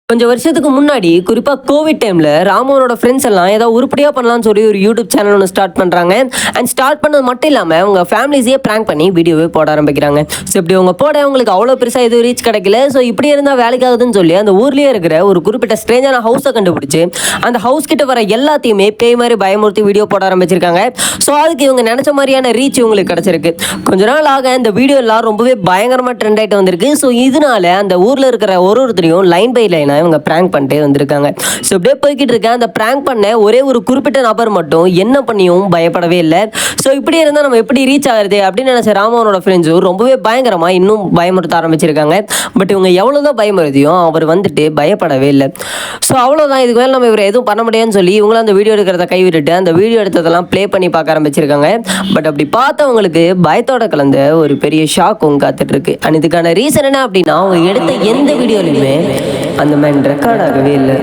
கொஞ்சம் வருஷத்துக்கு முன்னாடி குறிப்பாக கோவிட் டைமில் ராமோனோட ஃப்ரெண்ட்ஸ் எல்லாம் ஏதாவது உருப்படியாக பண்ணலாம்னு சொல்லி ஒரு யூடியூப் சேனல் ஒன்று ஸ்டார்ட் பண்ணுறாங்க. அண்ட் ஸ்டார்ட் பண்ணது மட்டும் இல்லாமல் அவங்க ஃபேமிலிஸையே ப்ராங்க் பண்ணி வீடியோவே போட ஆரம்பிக்கிறாங்க. ஸோ இப்படி அவங்க போட அவங்களுக்கு அவ்வளோ பெருசாக எதுவும் ரீச் கிடைக்கல. ஸோ இப்படி இருந்தால் வேலைக்காகுதுன்னு சொல்லி அந்த ஊர்லேயே இருக்கிற ஒரு குறிப்பிட்ட ஸ்ட்ரேஞ்சான ஹவுஸை கண்டுபிடிச்சி அந்த ஹவுஸ் கிட்ட வர எல்லாத்தையுமே பேய் மாதிரி பயமுறுத்தி வீடியோ போட ஆரம்பிச்சிருக்காங்க. ஸோ அதுக்கு இவங்க நினச்ச மாதிரியான ரீச் இவங்களுக்கு கிடச்சிருக்கு. கொஞ்ச நாள் ஆக இந்த வீடியோ எல்லாம் ரொம்பவே பயங்கரமாக ட்ரெண்ட் ஆகிட்டு வந்திருக்கு. ஸோ இதனால அந்த ஊரில் இருக்கிற ஒருத்தரையும் லைன் பை லைனாக இவங்க பிராங்க் பண்ணிட்டே வந்திருக்காங்க. ஸோ அப்படியே போய்கிட்டு இருக்க அந்த பிராங்க் பண்ண ஒரே ஒரு குறிப்பிட்ட நபர் மட்டும் என்ன பண்ணியும் பயப்படவே இல்லை. ஸோ இப்படி இருந்தால் நம்ம எப்படி ரீச் ஆகுறது அப்படின்னு நினைச்ச ராமவனோட ஃப்ரெண்ட்ஸும் ரொம்பவே பயங்கரமாக இன்னும் பயமுறுத்த ஆரம்பிச்சிருக்காங்க. பட் இவங்க எவ்வளோதான் பயமுறுத்தியும் அவர் வந்துட்டு பயப்படவே இல்லை. ஸோ அவ்வளோதான், இதுக்கு மேலே நம்ம இவர் எதுவும் பண்ண முடியாதுன்னு சொல்லி இவங்களும் அந்த வீடியோ எடுக்கிறத கைவிட்டுட்டு அந்த வீடியோ எடுத்ததெல்லாம் ப்ளே பண்ணி பார்க்க ஆரம்பிச்சிருக்காங்க. பட் அப்படி பார்த்தவங்களுக்கு பயத்தோட கலந்த ஒரு பெரிய ஷாக்கும் காத்துட்டு இருக்கு. அண்ட் இதுக்கான ரீசன் என்ன அப்படின்னா அவங்க எடுத்த எந்த வீடியோலையுமே அந்த மேன் ரெக்கார்ட் ஆகவே இல்லை.